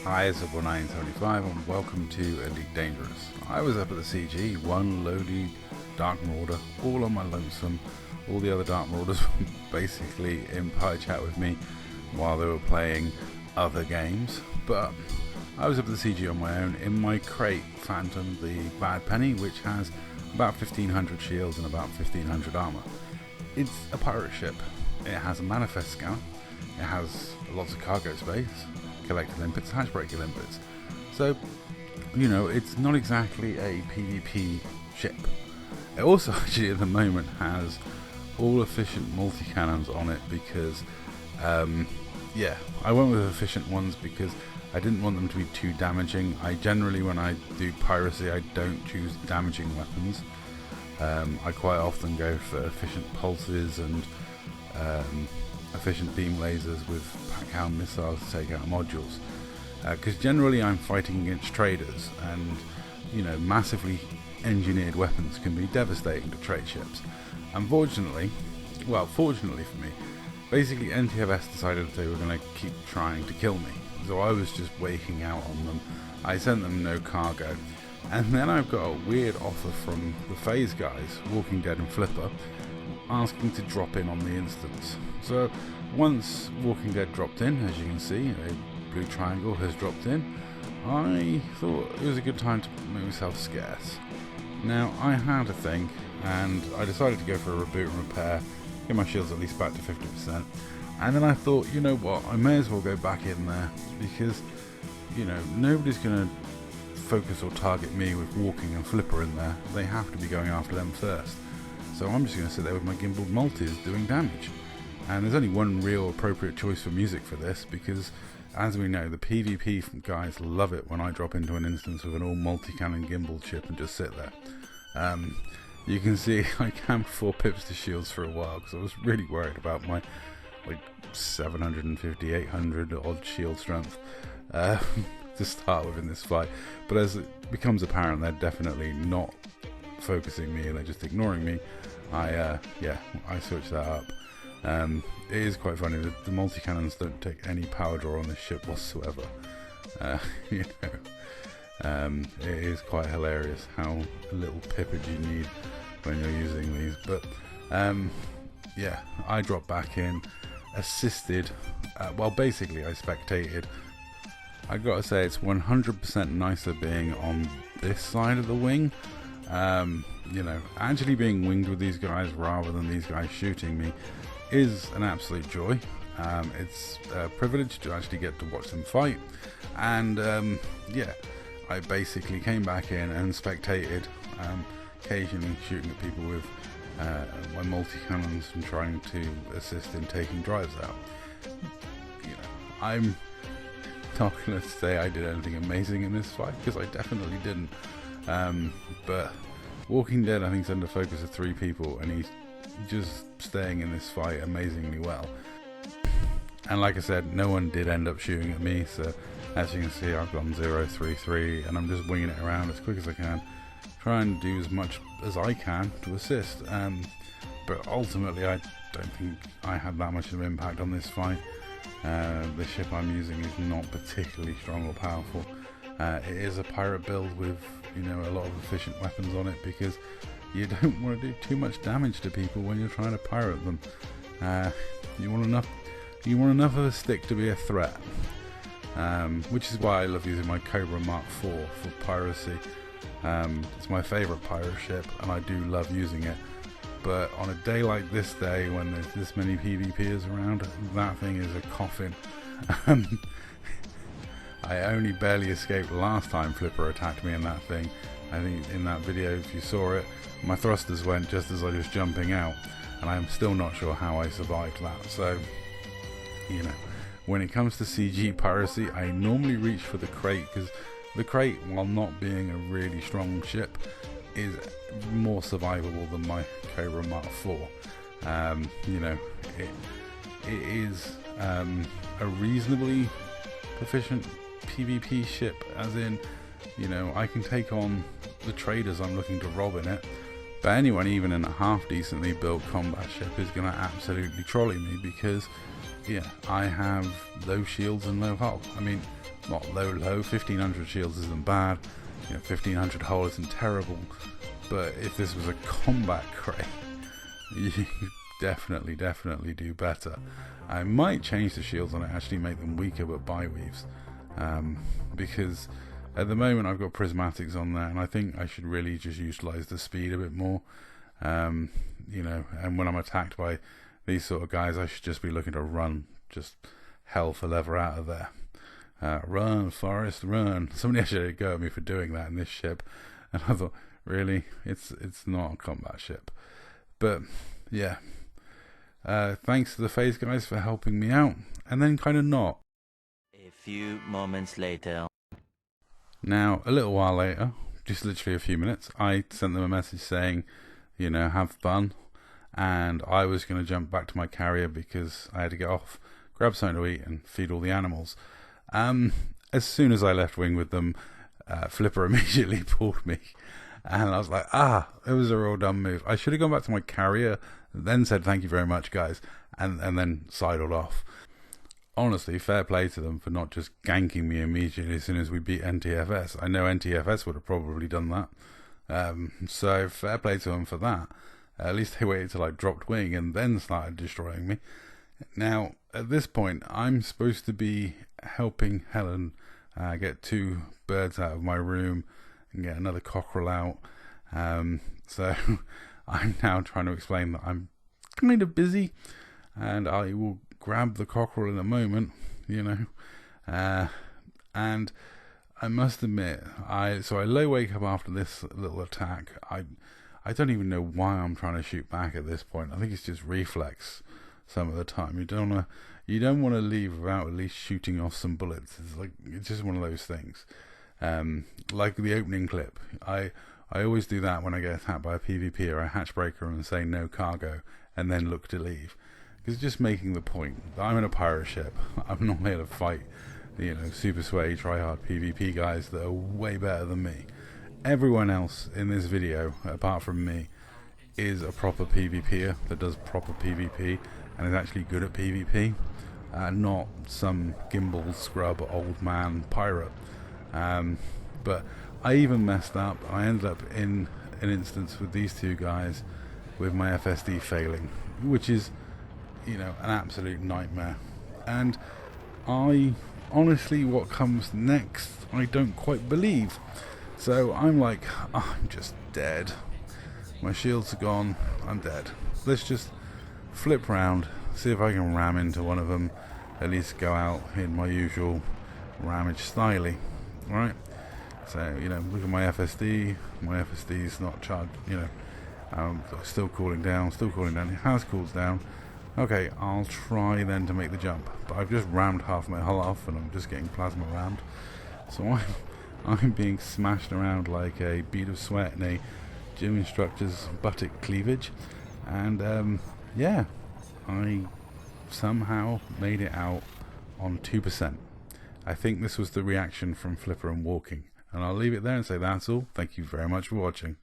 Hi, it's 1975 and welcome to Elite Dangerous. I was up at the CG, one lowly Dark Marauder, all on my lonesome. All the other Dark Marauders were basically in pie chat with me while they were playing other games. But I was up at the CG on my own in my crate Phantom, the Bad Penny, which has about 1500 shields and about 1500 armor. It's a pirate ship. It has a manifest scout. It has lots of cargo space, collector limpets, hatchbreaker limpets. So, you know, it's not exactly a PvP ship. It also actually at the moment has all efficient multi-cannons on it because, I went with efficient ones because I didn't want them to be too damaging. I generally, when I do piracy, I don't choose damaging weapons. I quite often go for efficient pulses and efficient beam lasers with pack-hound missiles to take out modules. Because generally I'm fighting against traders, and you know, massively engineered weapons can be devastating to trade ships. Unfortunately, well, fortunately for me, basically NTFS decided they were going to keep trying to kill me. So I was just waking out on them. I sent them no cargo. And then I've got a weird offer from the FaZe guys, Walking Dead and Flipper, asking to drop in on the instance. So once Walking Dead dropped in, as you can see, a blue triangle has dropped in, I thought it was a good time to make myself scarce. Now I had a think, and I decided to go for a reboot and repair, get my shields at least back to 50%, and then I thought, you know what, I may as well go back in there, because, you know, nobody's going to focus or target me with Walking and Flipper in there. They have to be going after them first. So I'm just going to sit there with my gimbaled multis doing damage. And there's only one real appropriate choice for music for this, because as we know, the PvP guys love it when I drop into an instance with an all multi-cannon gimbal ship and just sit there. You can see I camped 4 pips to shields for a while because I was really worried about my like 750, 800 odd shield strength to start with in this fight. But as it becomes apparent they're definitely not focusing me and they're just ignoring me, I switched that up. It is quite funny that the multi-cannons don't take any power draw on this ship whatsoever. It is quite hilarious how little pippage you need when you're using these. But I dropped back in, assisted, basically I spectated. I gotta say, it's 100% nicer being on this side of the wing. You know, actually being winged with these guys rather than these guys shooting me is an absolute joy. It's a privilege to actually get to watch them fight, and I basically came back in and spectated, occasionally shooting at people with my multi-cannons and trying to assist in taking drives out. You know, I'm not going to say I did anything amazing in this fight, because I definitely didn't. But Walking Dead, I think, is under focus of 3 people, and he's just staying in this fight amazingly well. And like I said, no one did end up shooting at me, so as you can see, I've gone 0-3-3, and I'm just winging it around as quick as I can, try and do as much as I can to assist. But ultimately, I don't think I had that much of an impact on this fight. The ship I'm using is not particularly strong or powerful. It is a pirate build with, you know, a lot of efficient weapons on it, because you don't want to do too much damage to people when you're trying to pirate them. You want enough of a stick to be a threat, which is why I love using my Cobra Mark IV for piracy. It's my favourite pirate ship, and I do love using it. But on a day like this day, when there's this many PvPers around, that thing is a coffin. I only barely escaped last time Flipper attacked me in that thing. I think in that video, if you saw it, my thrusters went just as I was jumping out, and I'm still not sure how I survived that. So, you know, when it comes to CG piracy, I normally reach for the crate, because the crate, while not being a really strong ship, is more survivable than my Cobra Mark IV. You know, it is a reasonably proficient PvP ship, as in, you know, I can take on the traders I'm looking to rob in it, but anyone even in a half decently built combat ship is going to absolutely trolley me, because yeah, I have low shields and low hull. I mean, not low, 1500 shields isn't bad, 1500 hull isn't terrible, but if this was a combat crate, you definitely do better. I might change the shields on it, actually make them weaker but bi-weaves, because at the moment I've got prismatics on there, and I think I should really just utilize the speed a bit more. And when I'm attacked by these sort of guys, I should just be looking to run just hell for leather out of there. Run, Forrest, run. Somebody actually go at me for doing that in this ship, and I thought, really, it's not a combat ship. But yeah, thanks to the phase guys for helping me out, and then kind of not. A few moments later. Now, a little while later, just literally a few minutes, I sent them a message saying, have fun, and I was going to jump back to my carrier because I had to get off, grab something to eat, and feed all the animals. As soon as I left wing with them, Flipper immediately pulled me, and I was like, it was a real dumb move. I should have gone back to my carrier, then said thank you very much, guys, and then sidled off. Honestly, fair play to them for not just ganking me immediately as soon as we beat NTFS. I know NTFS would have probably done that. So fair play to them for that. At least they waited till I dropped wing and then started destroying me. Now, at this point, I'm supposed to be helping Helen get 2 birds out of my room and get another cockerel out. So I'm now trying to explain that I'm kind of busy, and I will grab the cockerel in a moment, and I must admit, I low wake up after this little attack. I don't even know why I'm trying to shoot back at this point. I think it's just reflex some of the time. You don't want to leave without at least shooting off some bullets. It's just one of those things. Like the opening clip, I always do that when I get attacked by a PvP or a hatchbreaker and say no cargo and then look to leave. It's just making the point that I'm in a pirate ship. I'm not here to fight, super sway, try-hard PvP guys that are way better than me. Everyone else in this video, apart from me, is a proper PvPer that does proper PvP and is actually good at PvP, not some gimbal scrub old man pirate. But I even messed up. I ended up in an instance with these 2 guys with my FSD failing, which is an absolute nightmare. And I honestly, what comes next, I don't quite believe. So I'm like, I'm just dead. My shields are gone. I'm dead. Let's just flip round, see if I can ram into one of them. At least go out in my usual ramage styly. Alright? So, look at my FSD. My FSD's not charged, still cooling down. It has cooled down. Okay, I'll try then to make the jump, but I've just rammed half my hull off and I'm just getting plasma rammed. So I'm being smashed around like a bead of sweat in a gym instructor's buttock cleavage, and yeah, I somehow made it out on 2%. I think this was the reaction from Flipper and walking, and I'll leave it there and say that's all. Thank you very much for watching.